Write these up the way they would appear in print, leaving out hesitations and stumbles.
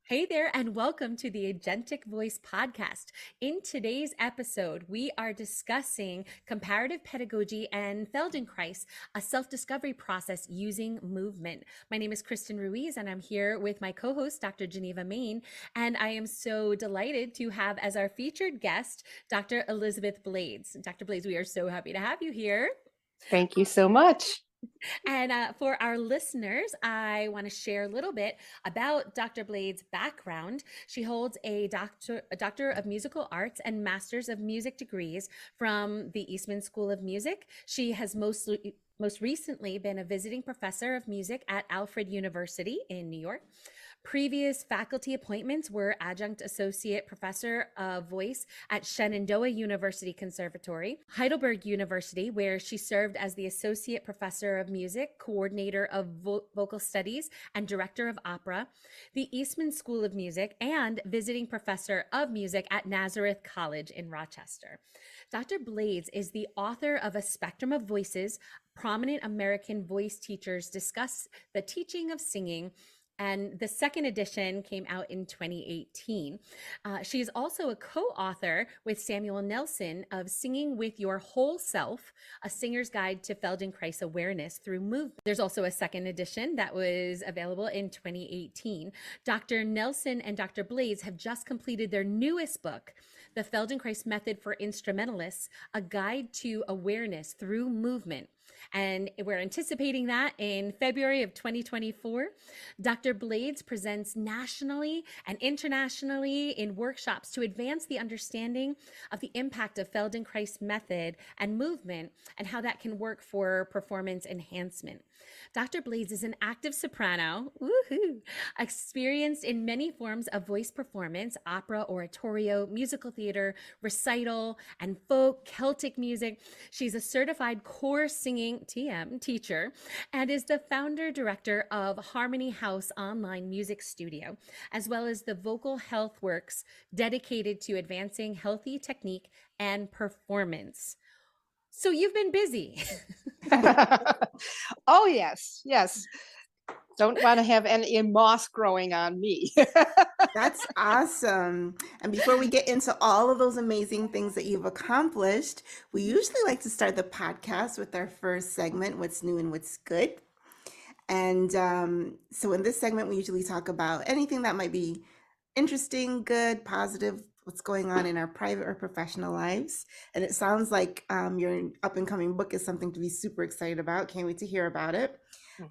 Hey there, and welcome to the Agentic Voice Podcast. In today's episode, we are discussing comparative pedagogy and Feldenkrais, a self-discovery process using movement. My name is Kristen Ruiz, and I'm here with my co-host, Dr. Geneva Main, and I am so delighted to have as our featured guest, Dr. Elizabeth Blades. Dr. Blades, we are so happy to have you here. Thank you so much. And for our listeners, I want to share a little bit about Dr. Blade's background. She holds a Doctor of Musical Arts and Masters of Music degrees from the Eastman School of Music. She has most recently been a visiting professor of music at Alfred University in New York. Previous faculty appointments were adjunct associate professor of voice at Shenandoah University Conservatory, Heidelberg University, where she served as the associate professor of music, coordinator of vocal studies, and director of opera, the Eastman School of Music, and visiting professor of music at Nazareth College in Rochester. Dr. Blades is the author of A Spectrum of Voices. Prominent American voice teachers discuss the teaching of singing, and the second edition came out in 2018. She is also a co-author with Samuel Nelson of Singing with Your Whole Self, a singer's guide to Feldenkrais Awareness through movement. There's also a second edition that was available in 2018. Dr. Nelson and Dr. Blades have just completed their newest book, The Feldenkrais Method for Instrumentalists, a guide to awareness through movement. And we're anticipating that in February of 2024. Dr. Blades presents nationally and internationally in workshops to advance the understanding of the impact of Feldenkrais method and movement and how that can work for performance enhancement. Dr. Blades is an active soprano, experienced in many forms of voice performance, opera, oratorio, musical theater, recital, and folk Celtic music. She's a certified core singing TM teacher and is the founder director of Harmony House online music studio, as well as the Vocal Health Works dedicated to advancing healthy technique and performance. So you've been busy. Oh, yes. Don't want to have any moss growing on me. That's awesome. And before we get into all of those amazing things that you've accomplished, we usually like to start the podcast with our first segment, What's New and What's Good. And so in this segment, we usually talk about anything that might be interesting, good, positive, what's going on in our private or professional lives. And it sounds like your up and coming book is something to be super excited about. Can't wait to hear about it.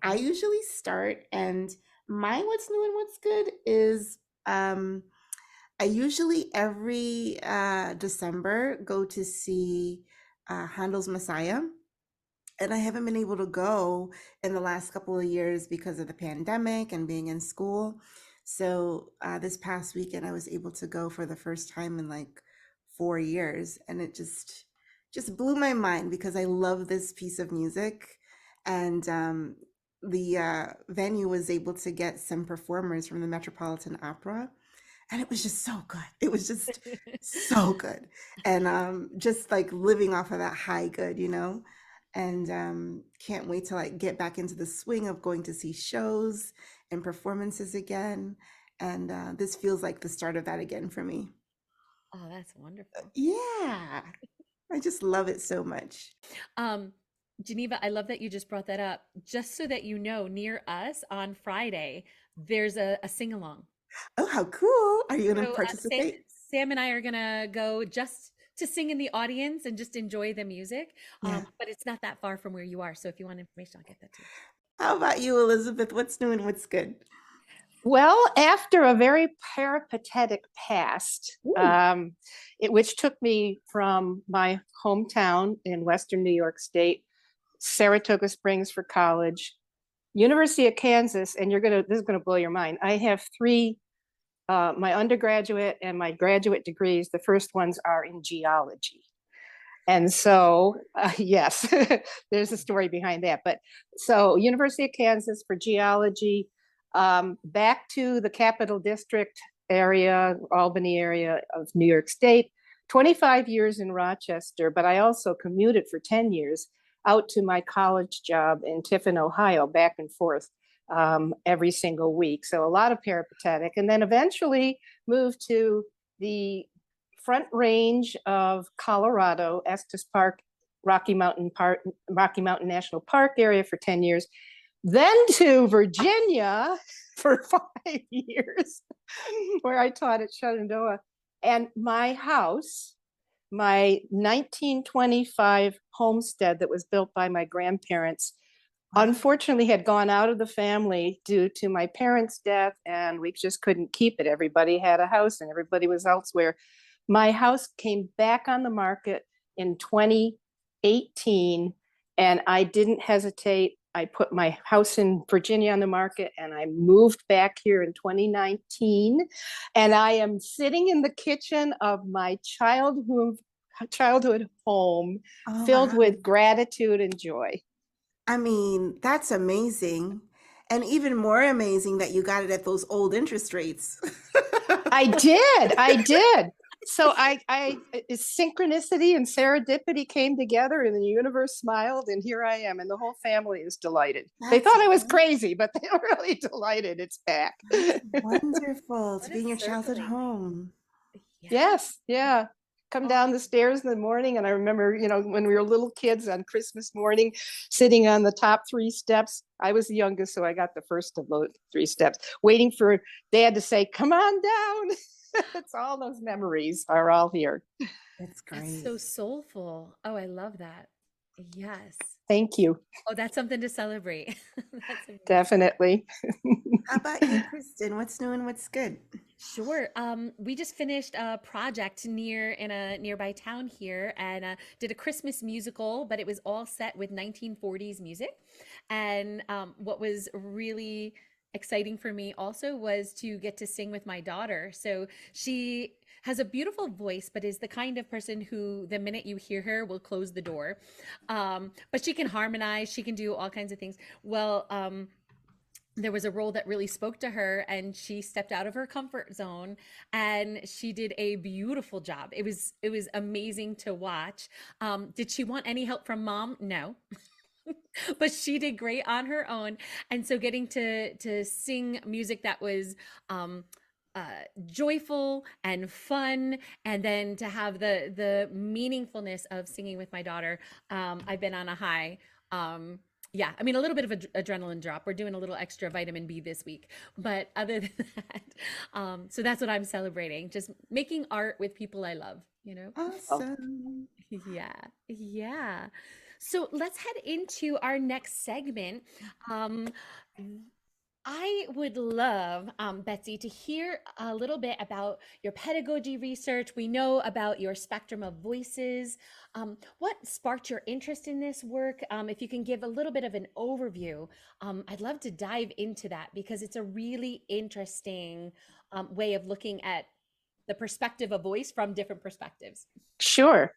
I usually start, and my what's new and what's good is I usually every December go to see Handel's Messiah. And I haven't been able to go in the last couple of years because of the pandemic and being in school. So this past weekend, I was able to go for the first time in like 4 years. And it just blew my mind because I love this piece of music. And the venue was able to get some performers from the Metropolitan Opera. And it was just so good. It was just so good. And just like living off of that high good, and can't wait to like get back into the swing of going to see shows and performances again. And this feels like the start of that again for me. Oh, that's wonderful. Yeah, I just love it so much. Geneva, I love that you just brought that up. Just so that you know, near us on Friday, there's a sing-along. Oh, how cool. Are you going to So participate? Sam and I are gonna go just to sing in the audience and just enjoy the music. Yeah. But it's not that far from where you are. So if you want information, I'll get that to you. How about you, Elizabeth? What's new and what's good? Well, after a very peripatetic past, which took me from my hometown in Western New York State, Saratoga Springs for college, University of Kansas, and this is gonna blow your mind. I have three, my undergraduate and my graduate degrees. The first ones are in geology. And so, yes, there's a story behind that. But so University of Kansas for geology, back to the Capital District area, Albany area of New York State, 25 years in Rochester, but I also commuted for 10 years out to my college job in Tiffin, Ohio, back and forth every single week. So a lot of peripatetic, and then eventually moved to the Front Range of Colorado, Estes Park, Rocky Mountain National Park area for 10 years, then to Virginia for 5 years, where I taught at Shenandoah. And my house, my 1925 homestead that was built by my grandparents, unfortunately had gone out of the family due to my parents' death, and we just couldn't keep it. Everybody had a house and everybody was elsewhere. My house came back on the market in 2018, and I didn't hesitate. I put my house in Virginia on the market, and I moved back here in 2019. And I am sitting in the kitchen of my childhood home, filled with gratitude and joy. I mean, that's amazing. And even more amazing that you got it at those old interest rates. I did. So synchronicity and serendipity came together, and the universe smiled, and here I am, and the whole family is delighted. They thought I was crazy, but they were really delighted it's back. Wonderful to be in your childhood home. Yes, yeah. Come down the stairs in the morning, and I remember, when we were little kids on Christmas morning, sitting on the top 3 steps. I was the youngest, so I got the first of those 3 steps, waiting for Dad to say, "Come on down." It's all those memories are all here. That's great. That's so soulful. Oh, I love that. Yes. Thank you. Oh, that's something to celebrate. Definitely. How about you, Kristen? What's new and what's good? Sure. We just finished a project in a nearby town here, and did a Christmas musical, but it was all set with 1940s music. And what was really exciting for me also was to get to sing with my daughter. So she has a beautiful voice, but is the kind of person who the minute you hear her will close the door. But she can harmonize, she can do all kinds of things. Well, there was a role that really spoke to her, and she stepped out of her comfort zone, and she did a beautiful job. It was amazing to watch. Did she want any help from Mom? No. But she did great on her own. And so getting to sing music that was joyful and fun, and then to have the meaningfulness of singing with my daughter, I've been on a high. Yeah, I mean, a little bit of an adrenaline drop. We're doing a little extra vitamin B this week. But other than that, so that's what I'm celebrating. Just making art with people I love, Awesome. Yeah, yeah. So let's head into our next segment. I would love, Betsy, to hear a little bit about your pedagogy research. We know about your spectrum of voices. What sparked your interest in this work? If you can give a little bit of an overview, I'd love to dive into that, because it's a really interesting way of looking at the perspective of voice from different perspectives. Sure.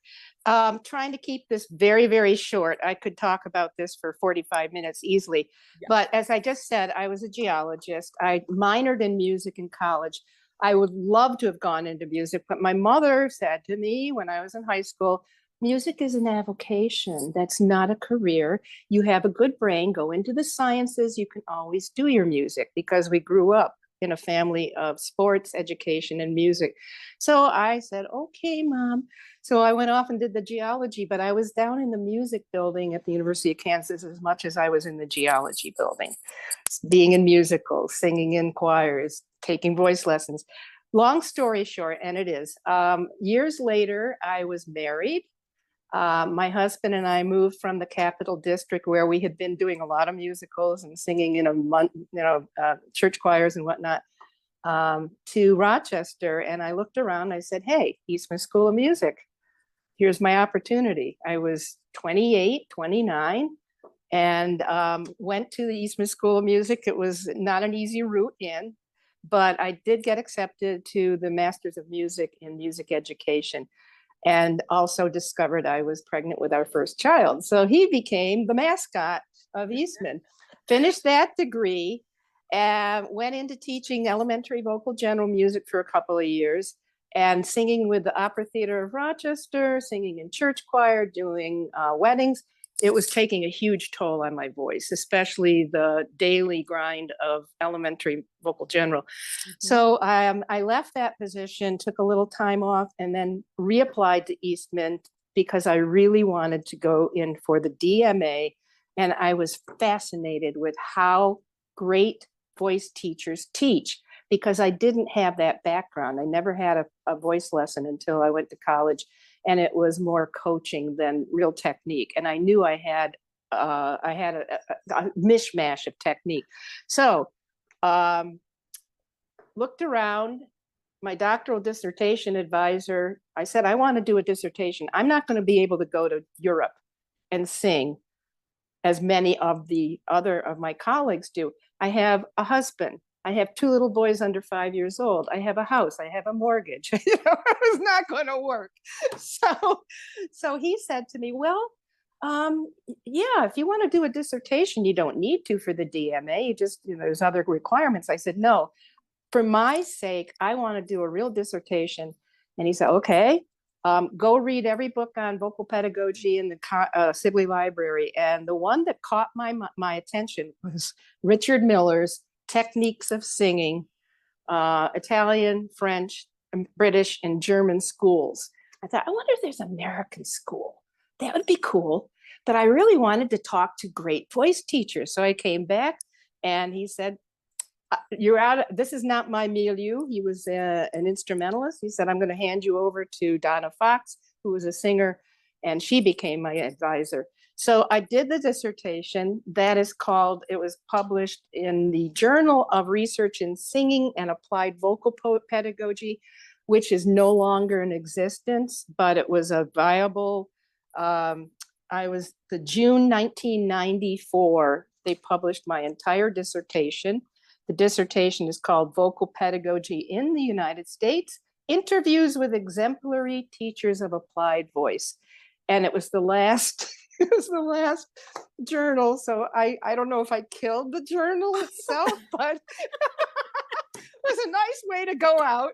Trying to keep this very, very short. I could talk about this for 45 minutes easily. Yeah. But as I just said, I was a geologist. I minored in music in college. I would love to have gone into music, but my mother said to me when I was in high school, music is an avocation. That's not a career. You have a good brain, go into the sciences. You can always do your music, because we grew up in a family of sports, education, and music. So I said, okay, Mom. So I went off and did the geology, but I was down in the music building at the University of Kansas as much as I was in the geology building, being in musicals, singing in choirs, taking voice lessons. Long story short, and it is, years later, I was married. My husband and I moved from the Capital District, where we had been doing a lot of musicals and singing church choirs and whatnot, to Rochester. And I looked around and I said, hey, Eastman School of Music, here's my opportunity. I was 28, 29, and went to the Eastman School of Music. It was not an easy route in, but I did get accepted to the Masters of Music in Music Education, and also discovered I was pregnant with our first child. So he became the mascot of Eastman. Finished that degree and went into teaching elementary vocal general music for a couple of years, and singing with the Opera Theater of Rochester, singing in church choir, doing weddings. it was taking a huge toll on my voice, especially the daily grind of elementary vocal general. So I left that position, took a little time off, and then reapplied to Eastman because I really wanted to go in for the DMA. And I was fascinated with how great voice teachers teach, because I didn't have that background. I never had a voice lesson until I went to college, and it was more coaching than real technique. And I knew I had a mishmash of technique. So looked around. My doctoral dissertation advisor, I said, I want to do a dissertation. I'm not going to be able to go to Europe and sing as many of the other of my colleagues do. I have a husband. I have 2 little boys under 5 years old. I have a house. I have a mortgage. It was not going to work. So he said to me, well, yeah, if you want to do a dissertation, you don't need to for the DMA. You just, there's other requirements. I said, no, for my sake, I want to do a real dissertation. And he said, okay, go read every book on vocal pedagogy in the Sibley Library. And the one that caught my attention was Richard Miller's Techniques of Singing, Italian, French, British, and German schools. I thought, I wonder if there's an American school. That would be cool. But I really wanted to talk to great voice teachers. So I came back and he said, you're out. This is not my milieu. He was an instrumentalist. He said, I'm going to hand you over to Donna Fox, who was a singer, and she became my advisor. So I did the dissertation. It was published in the Journal of Research in Singing and Applied Vocal Pedagogy, which is no longer in existence, but it was a viable, the June 1994, they published my entire dissertation. The dissertation is called Vocal Pedagogy in the United States, Interviews with Exemplary Teachers of Applied Voice. And it was the last, journal. So I don't know if I killed the journal itself, but it was a nice way to go out.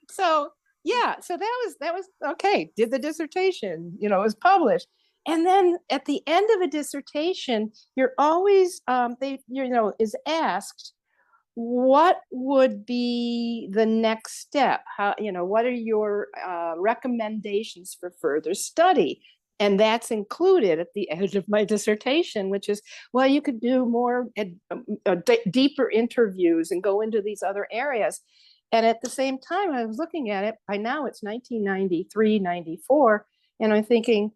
So yeah, so that was okay. Did the dissertation, it was published. And then at the end of a dissertation, you're always, is asked, what would be the next step? How, what are your recommendations for further study? And that's included at the end of my dissertation, which is, well, you could do more deeper interviews and go into these other areas. And at the same time, I was looking at it, by now it's 1993, 94, and I'm thinking,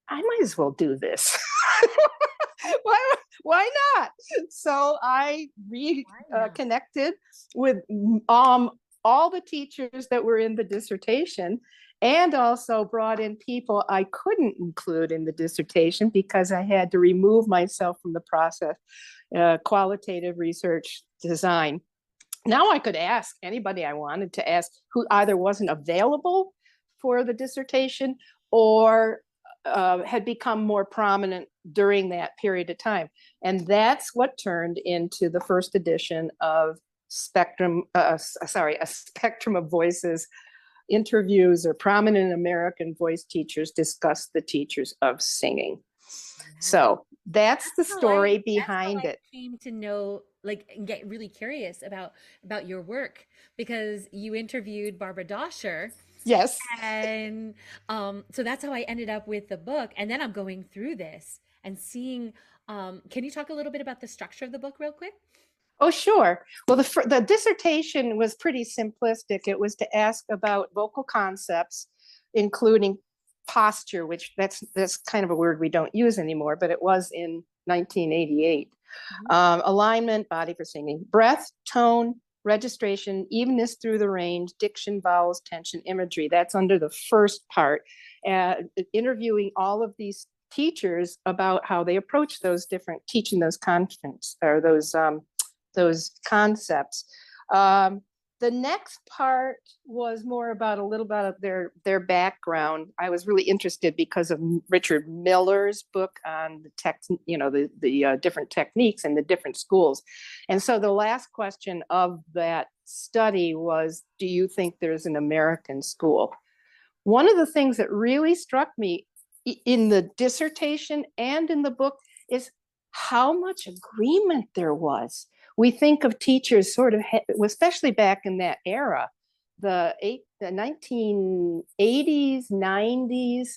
I might as well do this. Why not? So I reconnected with all the teachers that were in the dissertation, and also brought in people I couldn't include in the dissertation because I had to remove myself from the process, qualitative research design. Now I could ask anybody I wanted to ask who either wasn't available for the dissertation or had become more prominent during that period of time. And that's what turned into the first edition of a Spectrum of Voices, interviews or prominent American voice teachers discuss the teachers of singing. Wow. So that's the story behind it. I came to know, and get really curious about your work, because you interviewed Barbara Doscher. Yes. And so that's how I ended up with the book. And then I'm going through this and seeing, can you talk a little bit about the structure of the book real quick? Oh, sure. Well, the dissertation was pretty simplistic. It was to ask about vocal concepts, including posture, which that's kind of a word we don't use anymore, but it was in 1988. Alignment, body for singing, breath, tone, registration, evenness through the range, diction, vowels, tension, imagery. That's under the first part. Interviewing all of these teachers about how they approach those different, teaching those concepts or those concepts. The next part was more about a little bit of their background. I was really interested because of Richard Miller's book on the different techniques and the different schools. And so the last question of that study was, do you think there's an American school? One of the things that really struck me in the dissertation and in the book is how much agreement there was. We think of teachers sort of, especially back in that era, the 1980s, 90s,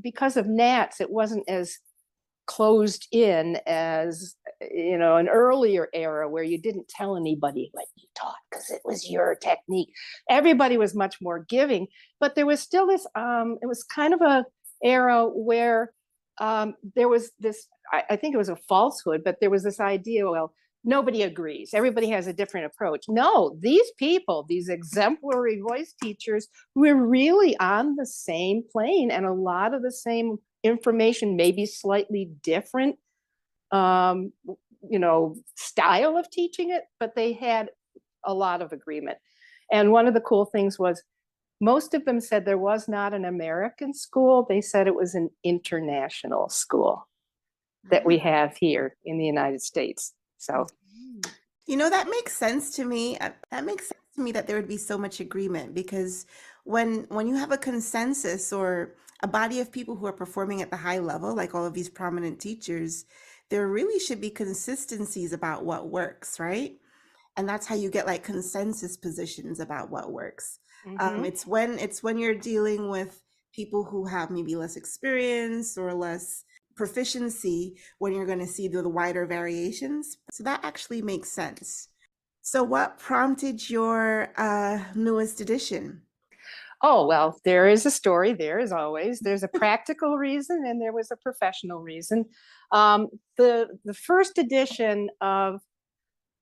because of NATS, it wasn't as closed in as, an earlier era where you didn't tell anybody what you taught because it was your technique. Everybody was much more giving, but there was still this, it was kind of a era where there was this, I think it was a falsehood, but there was this idea, well, nobody agrees. Everybody has a different approach. No, these people, these exemplary voice teachers, were really on the same plane, and a lot of the same information, maybe slightly different, style of teaching it, but they had a lot of agreement. And one of the cool things was most of them said there was not an American school. They said it was an international school that we have here in the United States. So, that makes sense to me. That makes sense to me that there would be so much agreement, because when you have a consensus or a body of people who are performing at the high level, like all of these prominent teachers, there really should be consistencies about what works, right? And that's how you get like consensus positions about what works. It's when you're dealing with people who have maybe less experience or less proficiency when you're going to see the wider variations. So that actually makes sense. So what prompted your newest edition? Oh, well, there is a story there, as always. There's a practical reason and there was a professional reason. The first edition of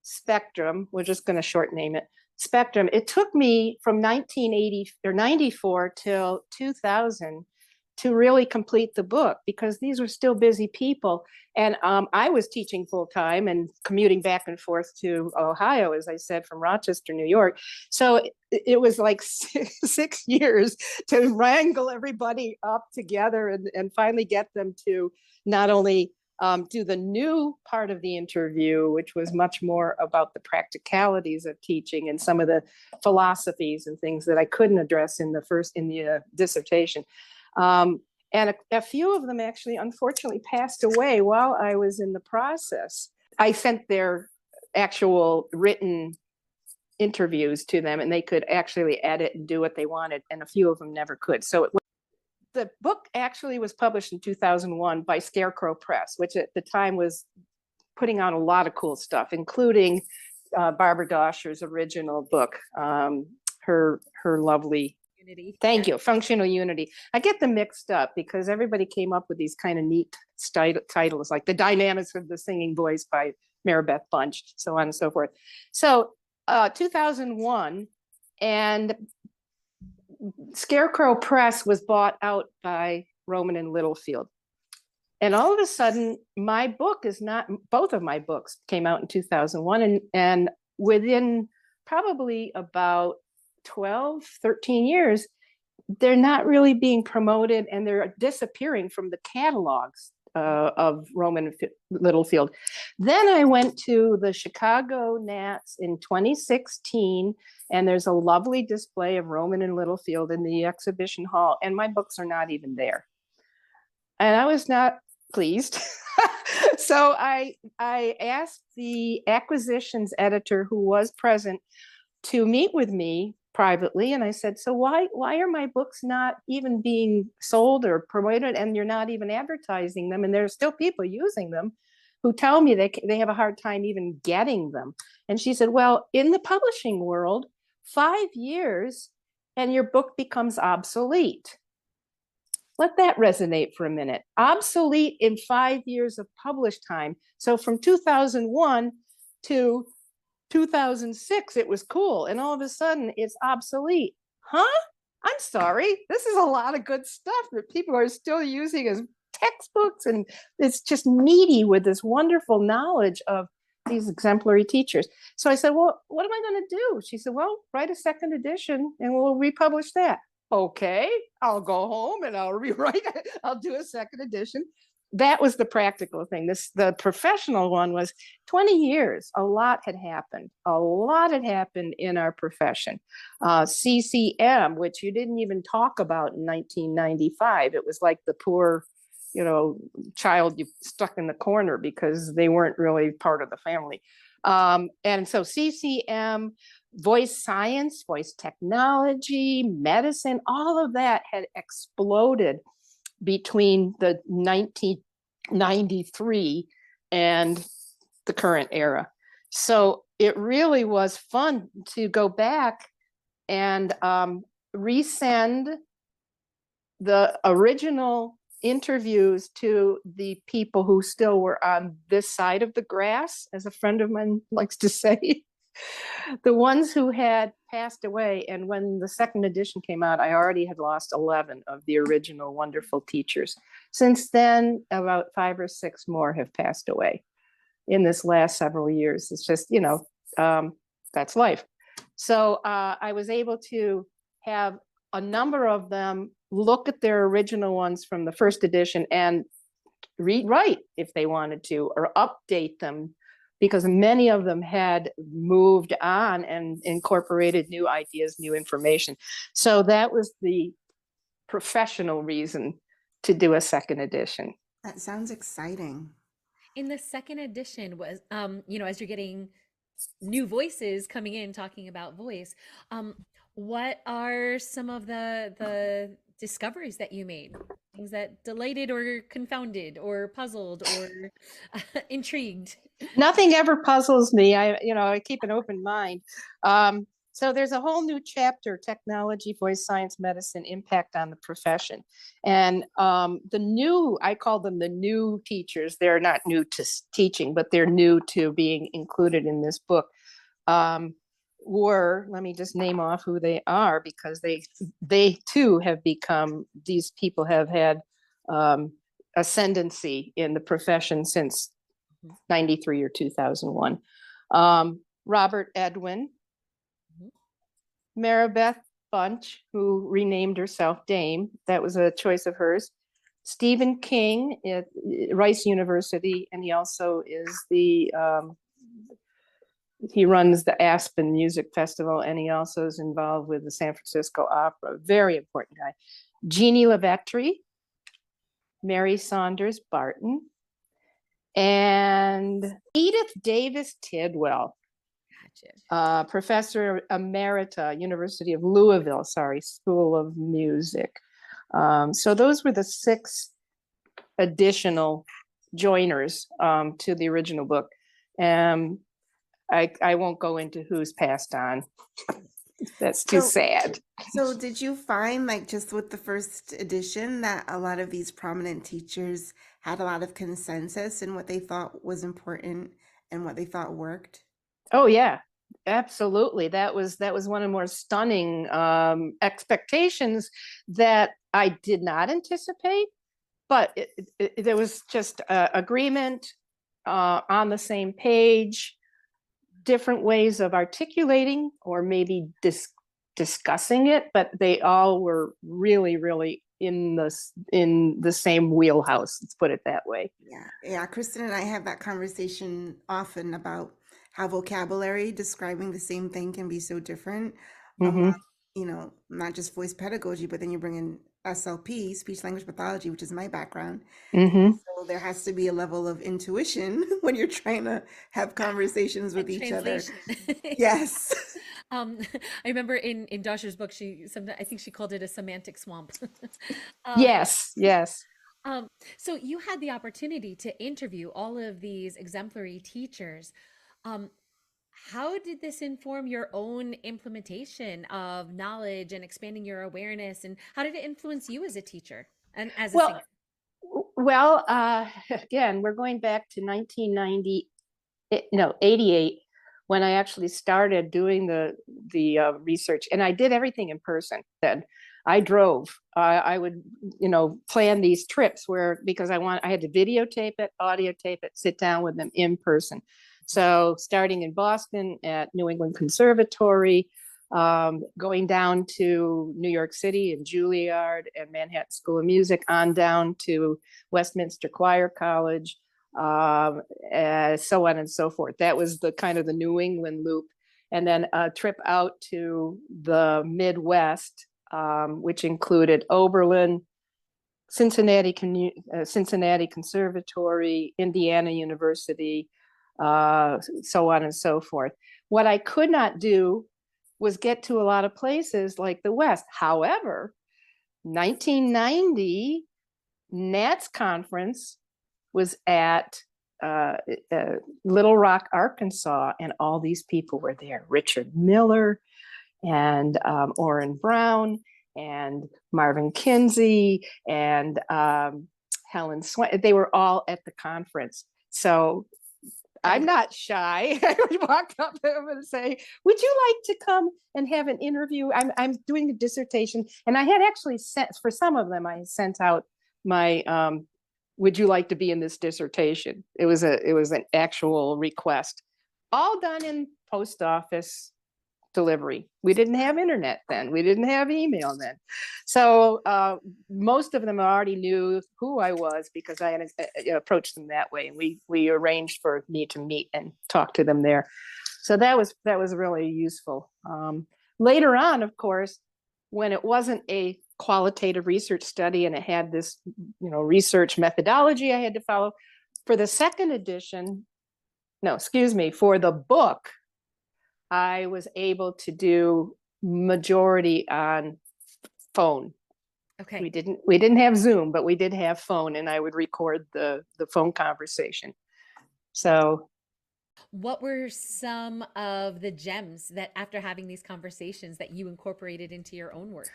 Spectrum, we're just going to short name it, Spectrum, it took me from 1980 or 94 till 2000 to really complete the book, because these were still busy people. And I was teaching full time and commuting back and forth to Ohio, as I said, from Rochester, New York. So it was like 6 years to wrangle everybody up together and finally get them to not only do the new part of the interview, which was much more about the practicalities of teaching and some of the philosophies and things that I couldn't address in the dissertation. And a few of them actually, unfortunately, passed away while I was in the process. I sent their actual written interviews to them, and they could actually edit and do what they wanted, and a few of them never could. So the book actually was published in 2001 by Scarecrow Press, which at the time was putting out a lot of cool stuff, including Barbara Doscher's original book, her lovely Unity. Thank you. Functional Unity. I get them mixed up because everybody came up with these kind of neat titles, like The Dynamics of the Singing Voice by Maribeth Bunch, so on and so forth. So 2001, and Scarecrow Press was bought out by Rowman and Littlefield. And all of a sudden, both of my books came out in 2001, and within probably about 12, 13 years, they're not really being promoted, and they're disappearing from the catalogs of Rowman and Littlefield. Then I went to the Chicago Nats in 2016, and there's a lovely display of Rowman and Littlefield in the exhibition hall, and my books are not even there. And I was not pleased. So I asked the acquisitions editor, who was present, to meet with me privately, and I said, so why are my books not even being sold or promoted, and you're not even advertising them, and there's still people using them who tell me they have a hard time even getting them? And she said, well, in the publishing world, 5 years and your book becomes obsolete. Let that resonate for a minute. Obsolete in 5 years of published time. So from 2001 to 2006, it was cool, and all of a sudden it's obsolete. Huh? I'm sorry. This is a lot of good stuff that people are still using as textbooks, and it's just meaty with this wonderful knowledge of these exemplary teachers. So I said, well, what am I going to do? She said, well, write a second edition and we'll republish that. Okay, I'll go home and I'll rewrite it. I'll do a second edition. that was the practical thing. The professional one was 20 years. A lot had happened. A lot had happened in our profession. CCM, which you didn't even talk about in 1995. It was like the poor, child you stuck in the corner because they weren't really part of the family. And so CCM, voice science, voice technology, medicine, all of that had exploded between the 1993 and the current era. So it really was fun to go back and resend the original interviews to the people who still were on this side of the grass, as a friend of mine likes to say. The ones who had passed away. And when the second edition came out, I already had lost 11 of the original wonderful teachers. Since then, about 5 or 6 more have passed away in this last several years. It's just, that's life. So I was able to have a number of them look at their original ones from the first edition and rewrite if they wanted to, or update them, because many of them had moved on and incorporated new ideas, new information. So that was the professional reason to do a second edition. That sounds exciting. In the second edition was, as you're getting new voices coming in talking about voice, what are some of the discoveries that you made? Things that delighted or confounded or puzzled or intrigued? Nothing ever puzzles me. I keep an open mind. So there's a whole new chapter, technology, voice science, medicine, impact on the profession. And I call them the new teachers. They're not new to teaching, but they're new to being included in this book. Let me just name off who they are, because they too have become, these people have had ascendancy in the profession since 93 or 2001. Robert Edwin, Maribeth Bunch, who renamed herself Dame. That was a choice of hers. Stephen King at Rice University, and he also is he runs the Aspen Music Festival, and he also is involved with the San Francisco Opera. Very important guy. Jeannie Lavetrie, Mary Saunders Barton, and Edith Davis Tidwell, Professor Emerita, University of Louisville, School of Music. So those were the 6 additional joiners to the original book. I won't go into who's passed on. That's too sad. So did you find, like, just with the first edition, that a lot of these prominent teachers had a lot of consensus in what they thought was important and what they thought worked? Oh yeah, absolutely. That was one of the more stunning expectations that I did not anticipate, but there was just agreement on the same page, different ways of articulating or maybe discussing it, but they all were really, really in the same wheelhouse. Let's put it that way. Yeah. Kristen and I have that conversation often about how vocabulary describing the same thing can be so different. Mm-hmm. Not just voice pedagogy, but then you bring in SLP, speech language pathology, which is my background. Mm-hmm. So there has to be a level of intuition when you're trying to have conversations with each other. Yes. I remember in Dasha's book, I think she called it a semantic swamp. Yes. So you had the opportunity to interview all of these exemplary teachers. How did this inform your own implementation of knowledge and expanding your awareness? And how did it influence you as a teacher and as a singer? Well, again, we're going back to 88, when I actually started doing the research, and I did everything in person then. I drove. I would, plan these trips because I had to videotape it, audio tape it, sit down with them in person. So starting in Boston at New England Conservatory, going down to New York City and Juilliard and Manhattan School of Music, on down to Westminster Choir College, so on and so forth. That was the kind of the New England loop. And then a trip out to the Midwest, which included Oberlin, Cincinnati Conservatory, Indiana University, so on and so forth. What I could not do was get to a lot of places like the West. However, 1990, NATS conference was at Little Rock, Arkansas, and all these people were there. Richard Miller and Orrin Brown and Marvin Kinsey and Helen Swank. They were all at the conference. So I'm not shy. I would walk up to them and say, would you like to come and have an interview? I'm doing a dissertation. And I had actually sent, for some of them, I sent out my, would you like to be in this dissertation? It was an actual request, all done in post office delivery. We didn't have internet then. We didn't have email then. So most of them already knew who I was because I had approached them that way. And we arranged for me to meet and talk to them there. So that was really useful. Later on, of course, when it wasn't a qualitative research study and it had this, research methodology I had to follow, for the second edition, for the book, I was able to do majority on phone. Okay. We didn't have Zoom, but we did have phone, and I would record the phone conversation. So what were some of the gems that after having these conversations that you incorporated into your own work?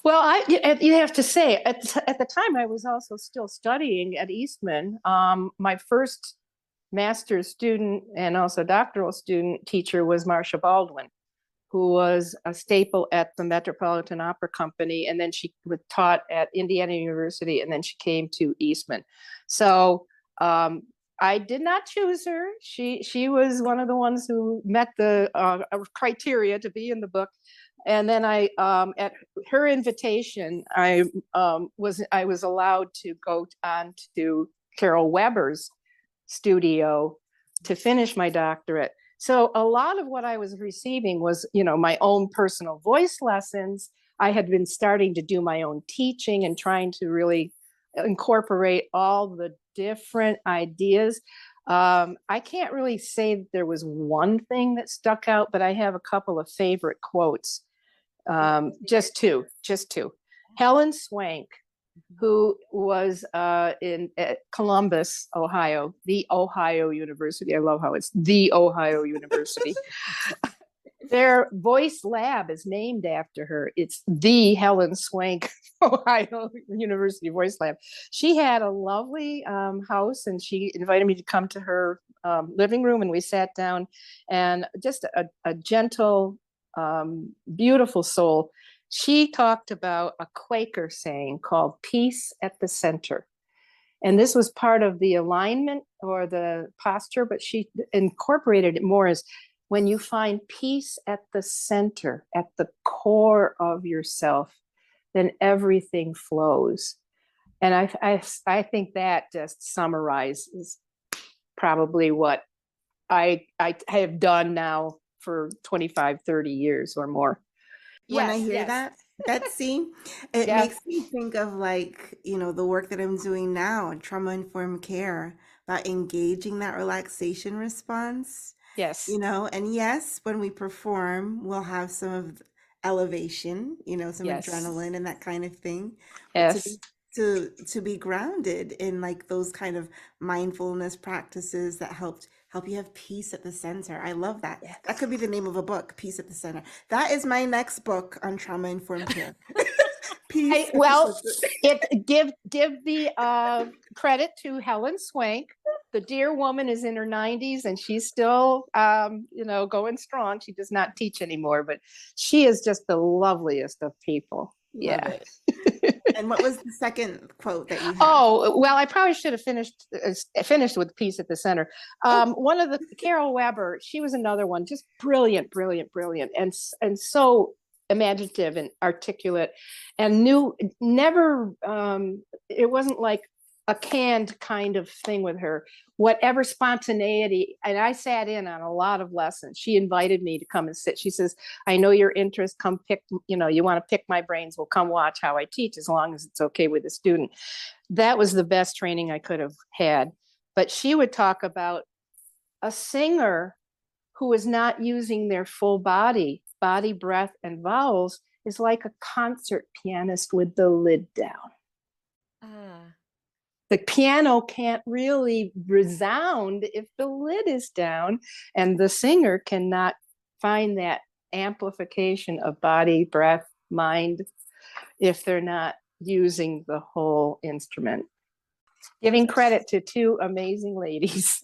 Well, you have to say at the time I was also still studying at Eastman. My first master's student and also doctoral student teacher was Marcia Baldwin, who was a staple at the Metropolitan Opera Company. And then she taught at Indiana University, and then she came to Eastman. So I did not choose her. She was one of the ones who met the criteria to be in the book. And then I, at her invitation, I was allowed to go on to Carol Weber's studio to finish my doctorate. So a lot of what I was receiving was, my own personal voice lessons. I had been starting to do my own teaching and trying to really incorporate all the different ideas. I can't really say that there was one thing that stuck out, but I have a couple of favorite quotes. Just two. Helen Swank, who was in Columbus, Ohio, the Ohio University. I love how it's the Ohio University. Their voice lab is named after her. It's the Helen Swank Ohio University Voice Lab. She had a lovely house, and she invited me to come to her living room, and we sat down, and just a gentle, beautiful soul. She talked about a Quaker saying called peace at the center. And this was part of the alignment or the posture, but she incorporated it more as when you find peace at the center, at the core of yourself, then everything flows. And I think that just summarizes probably what I have done now for 25, 30 years or more. When I hear that, Betsy, it makes me think of the work that I'm doing now in trauma-informed care, about engaging that relaxation response. Yes. And yes, when we perform, we'll have some of elevation, some adrenaline and that kind of thing. Yes. To be grounded in those kind of mindfulness practices that help you have peace at the center. I love that. Yes. That could be the name of a book, Peace at the Center. That is my next book on trauma-informed care. Peace. Give the credit to Helen Swank. The dear woman is in her 90s, and she's still, going strong. She does not teach anymore, but she is just the loveliest of people. Love it. And what was the second quote that you had? Oh, well, I probably should have finished with peace at the center. One of the Carol Weber, she was another one, just brilliant, and so imaginative and articulate, and never. It wasn't like a canned kind of thing with her. Whatever spontaneity, and I sat in on a lot of lessons. She invited me to come and sit. She says, I know your interest, come pick, you want to pick my brains, well, come watch how I teach, as long as it's okay with the student. That was the best training I could have had. But she would talk about a singer who is not using their full body, breath, and vowels is like a concert pianist with the lid down. The piano can't really resound if the lid is down, and the singer cannot find that amplification of body, breath, mind if they're not using the whole instrument. Giving credit to two amazing ladies.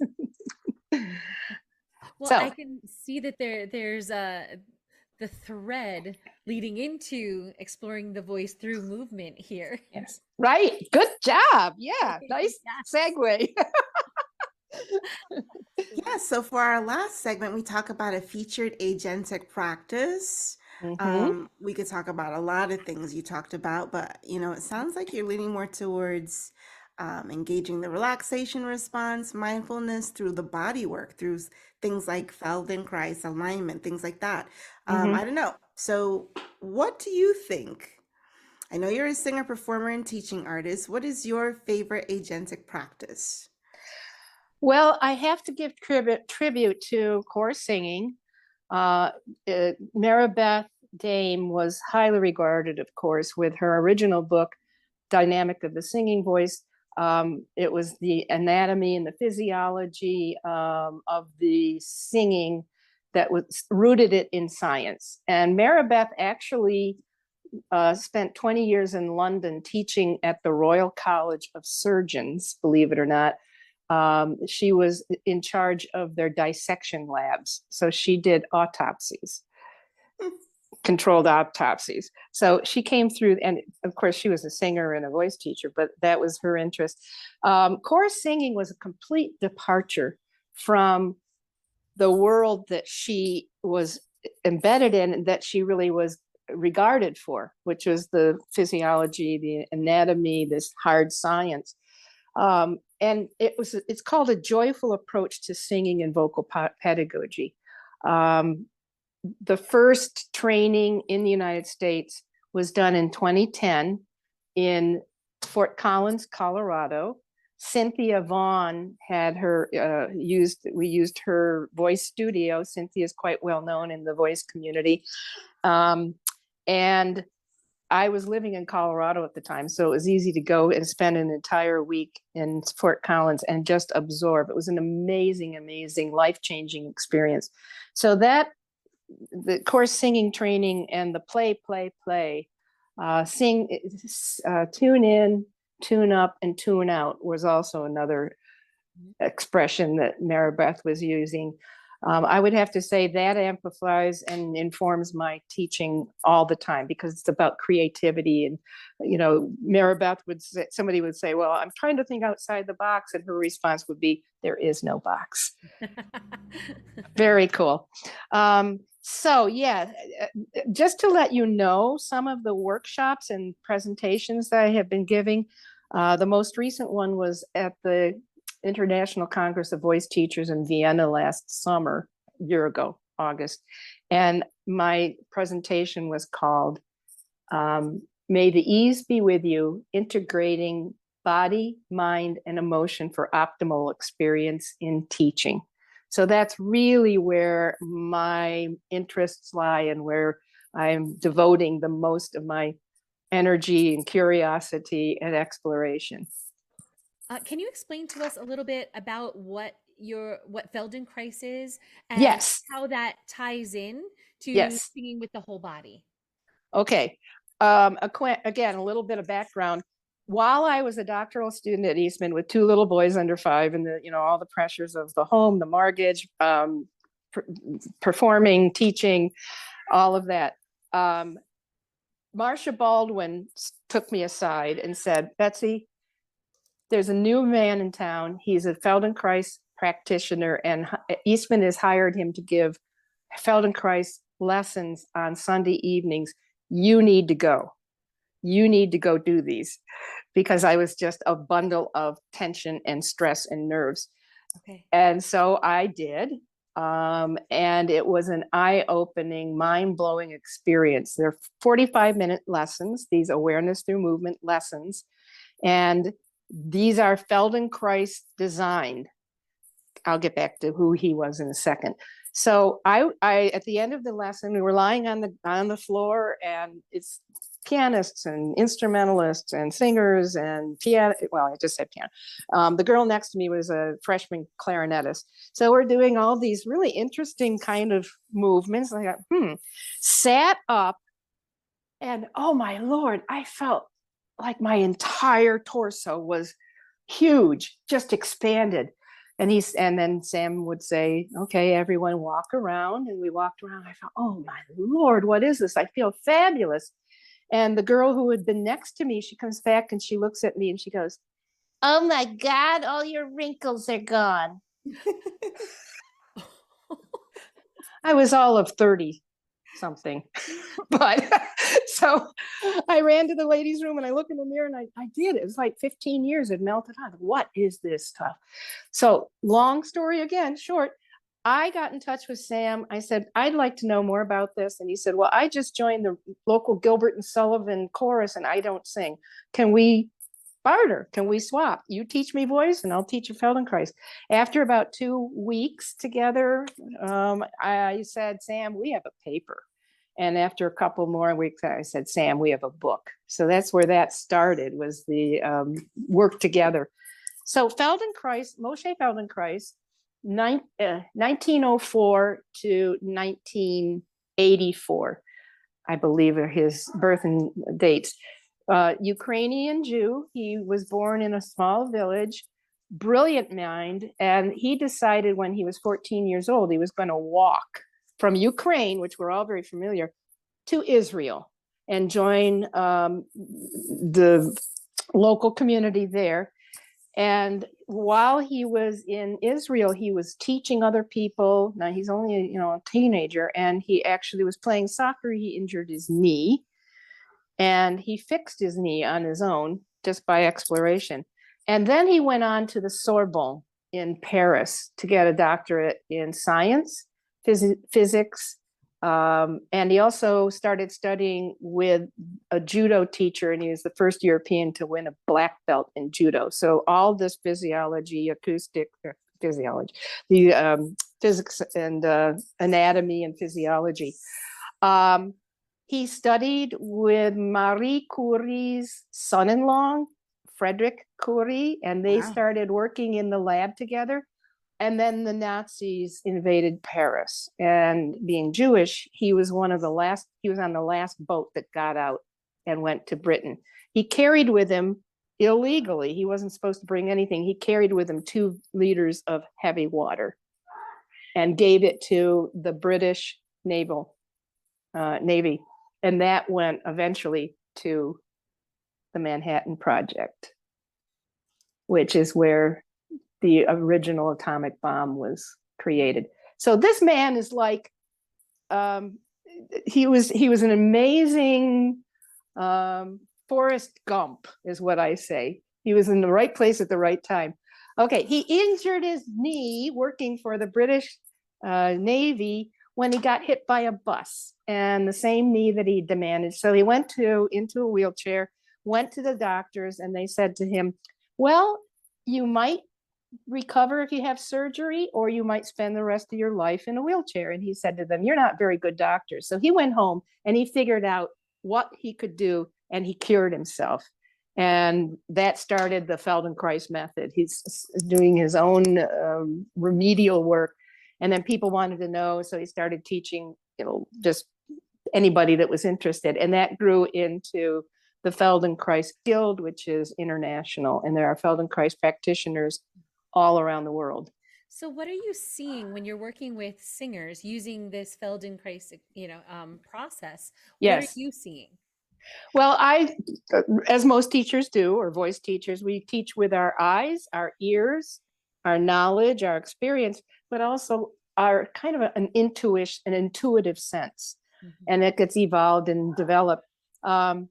Well, I can see that there's the thread leading into exploring the voice through movement here. Yes. Right. Good job. Yeah. Nice segue. Yeah. So for our last segment, we talk about a featured agentic practice. We could talk about a lot of things you talked about, but it sounds like you're leaning more towards engaging the relaxation response, mindfulness through the body work, through things like Feldenkrais alignment, things like that. I don't know. So what do you think? I know you're a singer, performer, and teaching artist. What is your favorite agentic practice? Well, I have to give tribute to chorus singing. Maribeth Dame was highly regarded, of course, with her original book, Dynamic of the Singing Voice. It was the anatomy and the physiology of the singing that was rooted it in science. And Maribeth actually spent 20 years in London teaching at the Royal College of Surgeons, believe it or not. She was in charge of their dissection labs. So she did autopsies. Controlled autopsies. So she came through, and of course she was a singer and a voice teacher, but that was her interest. Chorus singing was a complete departure from the world that she was embedded in and that she really was regarded for, which was the physiology, the anatomy, this hard science. And it's called a joyful approach to singing and vocal pedagogy. The first training in the United States was done in 2010 in Fort Collins, Colorado. Cynthia Vaughn had we used her voice studio. Cynthia is quite well known in the voice community. And I was living in Colorado at the time, so it was easy to go and spend an entire week in Fort Collins and just absorb. It was an amazing, amazing, life-changing experience. So the course singing training and the play, tune in, tune up, and tune out was also another expression that Maribeth was using. I would have to say that amplifies and informs my teaching all the time because it's about creativity. And, Maribeth somebody would say, well, I'm trying to think outside the box. And her response would be, there is no box. Very cool. So yeah, just to let you know, some of the workshops and presentations that I have been giving, the most recent one was at the International Congress of Voice Teachers in Vienna last summer, a year ago, August. And my presentation was called, May the Ease Be With You, Integrating Body, Mind, and Emotion for Optimal Experience in Teaching. So that's really where my interests lie and where I'm devoting the most of my energy and curiosity and exploration. Can you explain to us a little bit about what Feldenkrais is and yes. how that ties in to yes. singing with the whole body? Okay. Again, a little bit of background. While I was a doctoral student at Eastman with two little boys under 5 and all the pressures of the home, the mortgage, performing, teaching, all of that, Marsha Baldwin took me aside and said, Betsy, there's a new man in town. He's a Feldenkrais practitioner, and Eastman has hired him to give Feldenkrais lessons on Sunday evenings. You need to go. You need to go do these, because I was just a bundle of tension and stress and nerves. Okay. And so I did. And it was an eye-opening, mind-blowing experience. They're 45-minute lessons, these awareness through movement lessons. And these are Feldenkrais designed. I'll get back to who he was in a second. So I at the end of the lesson, we were lying on the floor, and it's pianists and instrumentalists and singers and piano. Well, I just said piano. The girl next to me was a freshman clarinetist. So we're doing all these really interesting kind of movements. I got, sat up, and oh my Lord, I felt like my entire torso was huge, just expanded. And then Sam would say, okay, everyone walk around. And we walked around. I thought, oh my Lord, what is this? I feel fabulous. And the girl who had been next to me, she comes back and she looks at me and she goes, oh my God, all your wrinkles are gone. I was all of 30 something. But so I ran to the ladies' room and I looked in the mirror, and I did. It was like 15 years had melted on. What is this stuff? So long story again, short, I got in touch with Sam. I said, I'd like to know more about this. And he said, well, I just joined the local Gilbert and Sullivan chorus and I don't sing. Can we barter? Can we swap? You teach me voice and I'll teach you Feldenkrais. After about 2 weeks together, I said, Sam, we have a paper. And after a couple more weeks, I said, Sam, we have a book. So that's where that started, was the work together. So Feldenkrais, Moshe Feldenkrais, 1904 to 1984, I believe are his birth and dates. Ukrainian Jew. He was born in a small village, brilliant mind. And he decided when he was 14 years old, he was going to walk from Ukraine, which we're all very familiar, to Israel and join the local community there. And while he was in Israel, he was teaching other people. Now he's only a teenager, and he actually was playing soccer. He injured his knee, and he fixed his knee on his own just by exploration. And then he went on to the Sorbonne in Paris to get a doctorate in science, physics. And he also started studying with a judo teacher, and he was the first European to win a black belt in judo. So all this physiology, the physics and anatomy and physiology. He studied with Marie Curie's son-in-law, Frederick Curie, and they started working in the lab together. And then the Nazis invaded Paris, and being Jewish, he was on the last boat that got out and went to Britain. He carried with him illegally. He wasn't supposed to bring anything. He carried with him 2 liters of heavy water and gave it to the British Navy. And that went eventually to the Manhattan Project, which is where the original atomic bomb was created. So this man is like, he was an amazing Forrest Gump, is what I say. He was in the right place at the right time. Okay, he injured his knee working for the British Navy when he got hit by a bus, and the same knee that he demanded. So he went into a wheelchair, went to the doctors, and they said to him, well, you might recover if you have surgery, or you might spend the rest of your life in a wheelchair. And he said to them, you're not very good doctors. So he went home and he figured out what he could do, and he cured himself. And that started the Feldenkrais Method. He's doing his own remedial work. And then people wanted to know, so he started teaching, just anybody that was interested. And that grew into the Feldenkrais Guild, which is international. And there are Feldenkrais practitioners all around the world. So what are you seeing when you're working with singers using this Feldenkrais, process? What Yes. are you seeing? Well, as most teachers do, or voice teachers, we teach with our eyes, our ears, our knowledge, our experience, but also our kind of an intuitive sense. Mhm. And it gets evolved and developed. I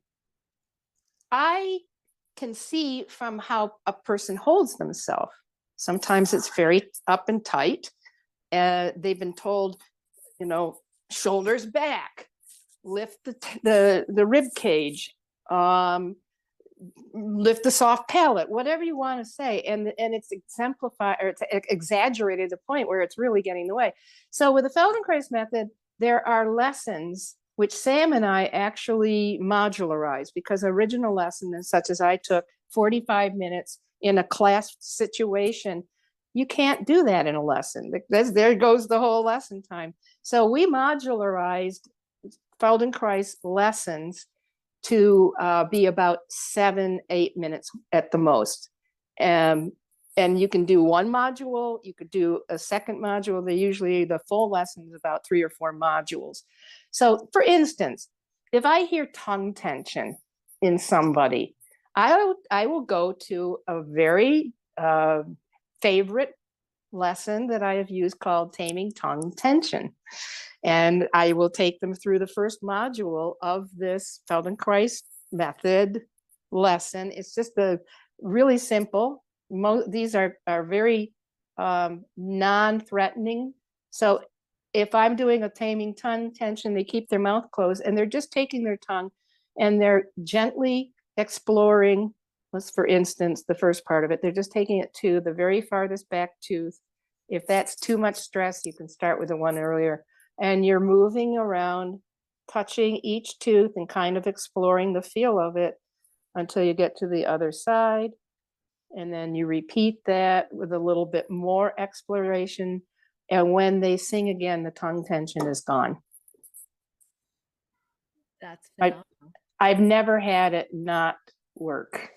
can see from how a person holds themselves. Sometimes it's very up and tight. They've been told, shoulders back, lift the rib cage, lift the soft palate, whatever you want to say, and it's exemplified, or it's exaggerated to the point where it's really getting in the way. So with the Feldenkrais method, there are lessons which Sam and I actually modularize, because original lessons, such as I took 45 minutes in a class situation, you can't do that in a lesson. There goes the whole lesson time. So we modularized Feldenkrais lessons to be about 7-8 minutes at the most. And you can do one module, you could do a second module. The full lesson is about 3 or 4 modules. So for instance, if I hear tongue tension in somebody, I will go to a very favorite lesson that I have used called Taming Tongue Tension. And I will take them through the first module of this Feldenkrais method lesson. It's just really simple. These are very non-threatening. So if I'm doing a taming tongue tension, they keep their mouth closed and they're just taking their tongue and they're gently exploring. Let's, for instance, the first part of it, they're just taking it to the very farthest back tooth. If that's too much stress, you can start with the one earlier. And you're moving around, touching each tooth and kind of exploring the feel of it until you get to the other side. And then you repeat that with a little bit more exploration. And when they sing again, the tongue tension is gone. That's phenomenal. I've never had it not work.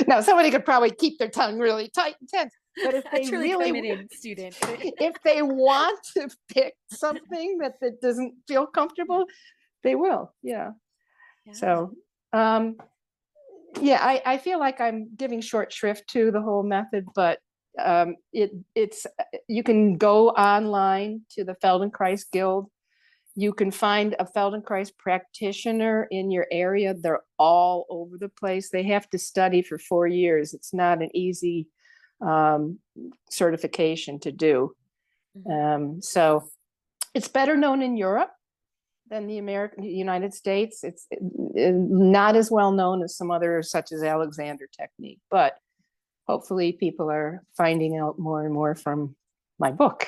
Now, somebody could probably keep their tongue really tight and tense, but if they really committed student, if they want to pick something that doesn't feel comfortable, they will. Yeah. So, I feel like I'm giving short shrift to the whole method, but it's you can go online to the Feldenkrais Guild. You can find a Feldenkrais practitioner in your area. They're all over the place. They have to study for 4 years. It's not an easy certification to do. So it's better known in Europe than the United States. It's not as well known as some others, such as Alexander technique, but hopefully people are finding out more and more from my book.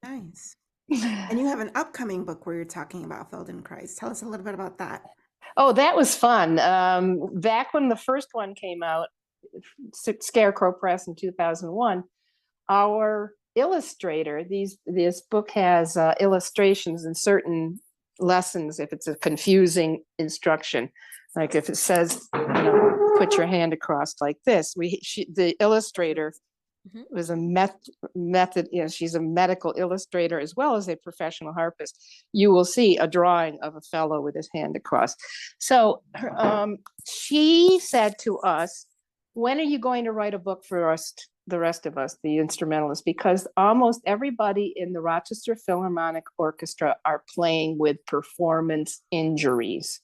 Nice. And you have an upcoming book where you're talking about Feldenkrais. Tell us a little bit about that. Oh, that was fun. Back when the first one came out, Scarecrow Press in 2001, our illustrator, this book has illustrations in certain lessons if it's a confusing instruction. Like if it says, put your hand across like this, the illustrator was a method, she's a medical illustrator as well as a professional harpist. You will see a drawing of a fellow with his hand across. So she said to us, when are you going to write a book for us, the rest of us, the instrumentalists? Because almost everybody in the Rochester Philharmonic Orchestra are playing with performance injuries.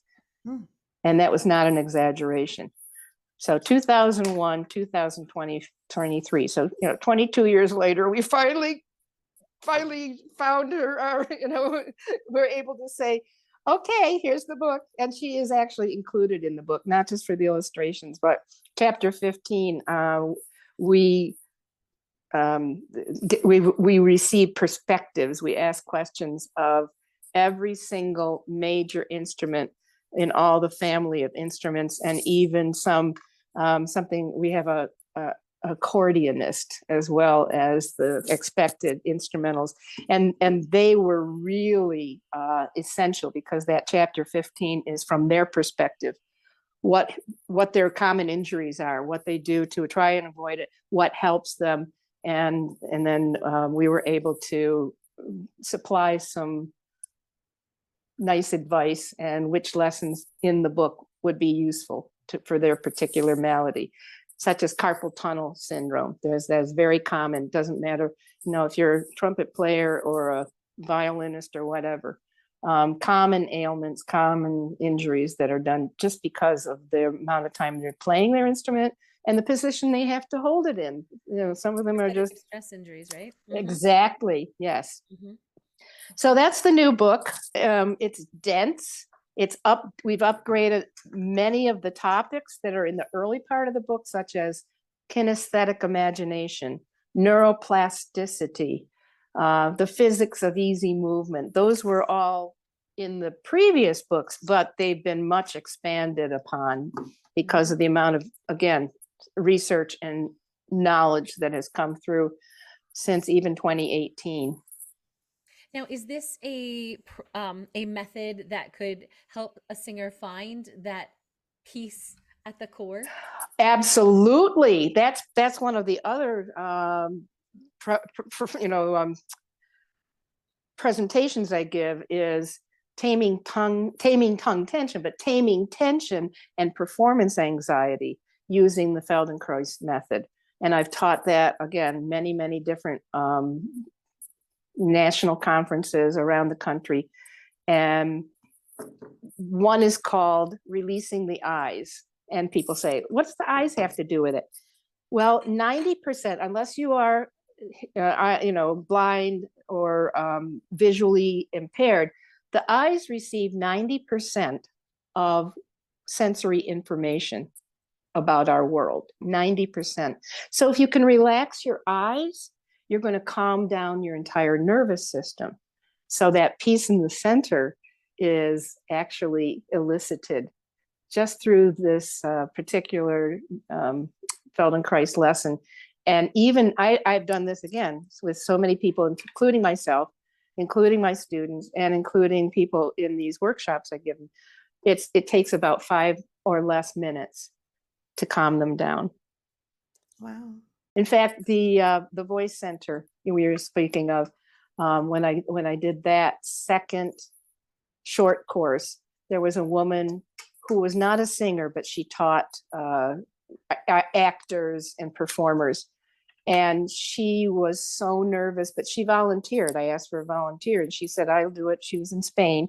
And that was not an exaggeration. So 2001, 2020, 23. So, 22 years later, we finally found her, we're able to say, okay, here's the book. And she is actually included in the book, not just for the illustrations, but chapter 15, we receive perspectives. We ask questions of every single major instrument in all the family of instruments, and even something, we have a accordionist as well as the expected instrumentals, and they were really essential, because that chapter 15 is from their perspective, what their common injuries are, what they do to try and avoid it, what helps them, and then we were able to supply some nice advice and which lessons in the book would be useful for their particular malady, such as carpal tunnel syndrome. That's very common. Doesn't matter, if you're a trumpet player or a violinist or whatever. Common ailments, common injuries that are done just because of the amount of time they're playing their instrument and the position they have to hold it in. Some of them are just stress injuries, right? Exactly. Yes. So that's the new book. It's dense. We've upgraded many of the topics that are in the early part of the book, such as kinesthetic imagination, neuroplasticity, the physics of easy movement. Those were all in the previous books, but they've been much expanded upon because of the amount of, again, research and knowledge that has come through since even 2018. Now, is this a method that could help a singer find that peace at the core? Absolutely. That's one of the other presentations I give is taming tongue tension, but taming tension and performance anxiety using the Feldenkrais method. And I've taught that, again, many different national conferences around the country. And one is called Releasing the Eyes. And people say, what's the eyes have to do with it? Well, 90%, unless you are, blind or visually impaired, the eyes receive 90% of sensory information about our world, 90%. So if you can relax your eyes, you're going to calm down your entire nervous system. So that peace in the center is actually elicited just through this particular Feldenkrais lesson. And even I've done this again with so many people, including myself, including my students, and including people in these workshops I give them. It takes about 5 or less minutes to calm them down. Wow. In fact, the Voice Center we were speaking of, when I did that second short course, there was a woman who was not a singer, but she taught actors and performers. And she was so nervous, but she volunteered. I asked for a volunteer and she said, I'll do it. She was in Spain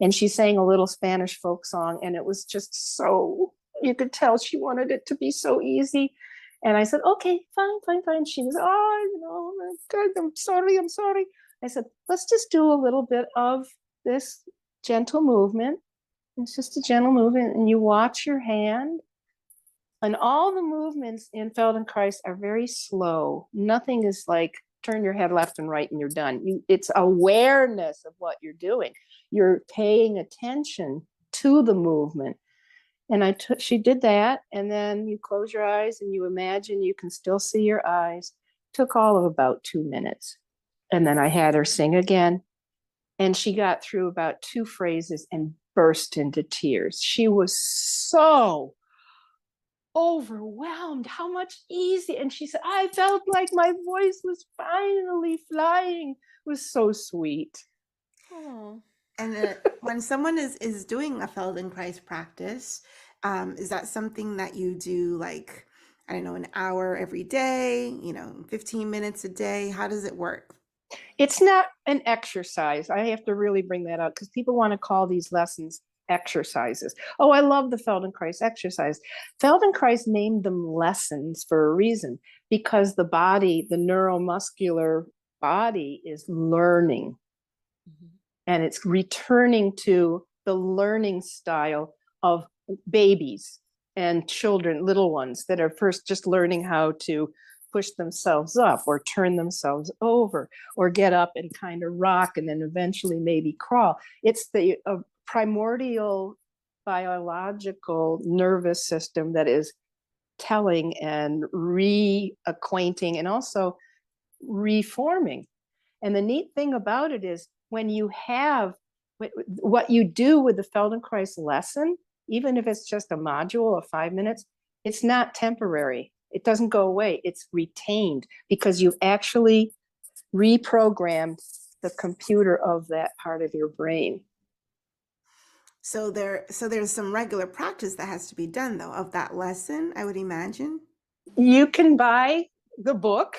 and she sang a little Spanish folk song. And it was just so, you could tell she wanted it to be so easy. And I said, okay, fine. She was, I'm sorry. I said, let's just do a little bit of this gentle movement. It's just a gentle movement. And you watch your hand. And all the movements in Feldenkrais are very slow. Nothing is like turn your head left and right and you're done. It's awareness of what you're doing. You're paying attention to the movement. And she did that. And then you close your eyes and you imagine you can still see your eyes. Took all of about 2 minutes. And then I had her sing again. And she got through about 2 phrases and burst into tears. She was so overwhelmed, how much easy. And she said, I felt like my voice was finally flying. It was so sweet. Oh. And when someone is doing a Feldenkrais practice, is that something that you do like, I don't know, an hour every day, 15 minutes a day? How does it work? It's not an exercise. I have to really bring that up because people want to call these lessons exercises. Oh, I love the Feldenkrais exercise. Feldenkrais named them lessons for a reason, because the body, the neuromuscular body, is learning. And it's returning to the learning style of babies and children, little ones that are first just learning how to push themselves up or turn themselves over or get up and kind of rock and then eventually maybe crawl. It's the primordial biological nervous system that is telling and reacquainting and also reforming. And the neat thing about it is when you have what you do with the Feldenkrais lesson, even if it's just a module of 5 minutes, it's not temporary. It doesn't go away. It's retained because you've actually reprogrammed the computer of that part of your brain. So there's some regular practice that has to be done though of that lesson, I would imagine. You can buy the book.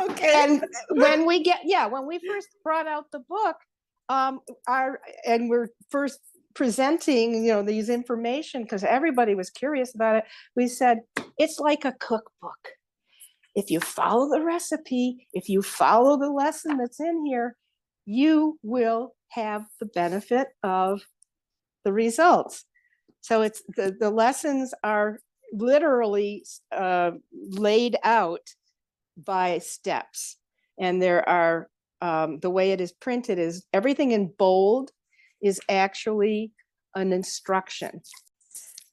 Okay. And when we first brought out the book, we're first presenting, these information because everybody was curious about it. We said, it's like a cookbook. If you follow the recipe, if you follow the lesson that's in here, you will have the benefit of the results. So it's the lessons are literally laid out by steps, and there are the way it is printed is everything in bold is actually an instruction.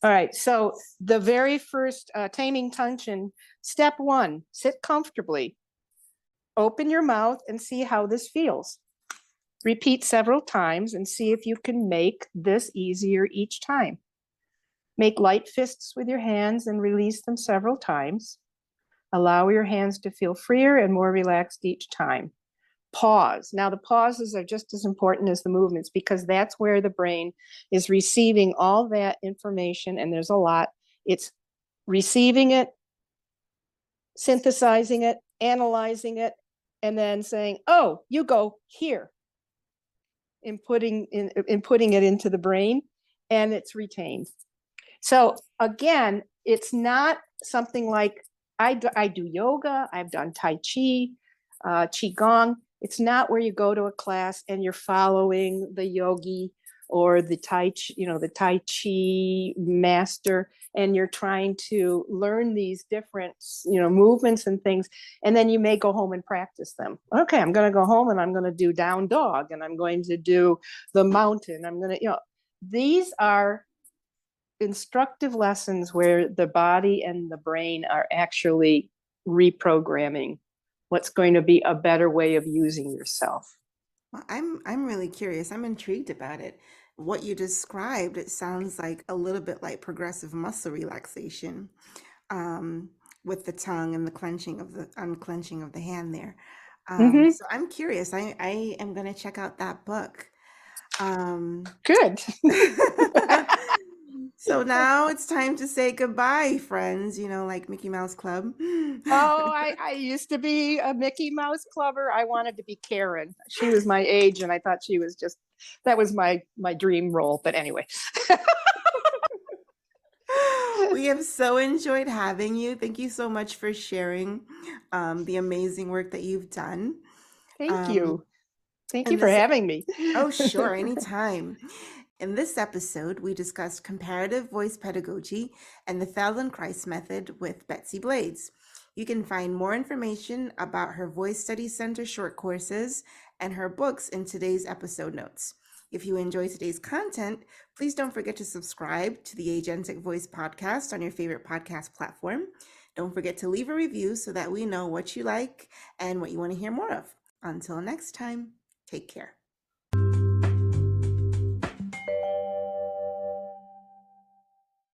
All right, so the very first taming tension, step 1, sit comfortably, open your mouth and see how this feels. Repeat several times and see if you can make this easier each time. Make light fists with your hands and release them several times. Allow your hands to feel freer and more relaxed each time. Pause. Now, the pauses are just as important as the movements because that's where the brain is receiving all that information, and there's a lot. It's receiving it, synthesizing it, analyzing it, and then saying, oh, you go here, in putting it into the brain, and it's retained. So again, it's not something like I do yoga, I've done Tai Chi, Qigong. It's not where you go to a class and you're following the yogi or the Tai Chi master, and you're trying to learn these different, movements and things. And then you may go home and practice them. Okay, I'm going to go home and I'm going to do down dog, and I'm going to do the mountain. I'm going to, these are instructive lessons where the body and the brain are actually reprogramming what's going to be a better way of using yourself. Well, I'm really curious. I'm intrigued about it. What you described, it sounds like a little bit like progressive muscle relaxation, with the tongue and the unclenching of the hand there. So I'm curious. I am going to check out that book. Good. So now it's time to say goodbye, friends, like Mickey Mouse Club. Oh, I used to be a Mickey Mouse clubber. I wanted to be Karen. She was my age, and I thought she was that was my dream role. But anyway. We have so enjoyed having you. Thank you so much for sharing the amazing work that you've done. Thank you. Thank and you for this- having me. Oh, sure, anytime. In this episode, we discussed comparative voice pedagogy and the Feldenkrais Method with Betsy Blades. You can find more information about her Voice Study Center short courses and her books in today's episode notes. If you enjoy today's content, please don't forget to subscribe to the Agentic Voice Podcast on your favorite podcast platform. Don't forget to leave a review so that we know what you like and what you want to hear more of. Until next time, take care.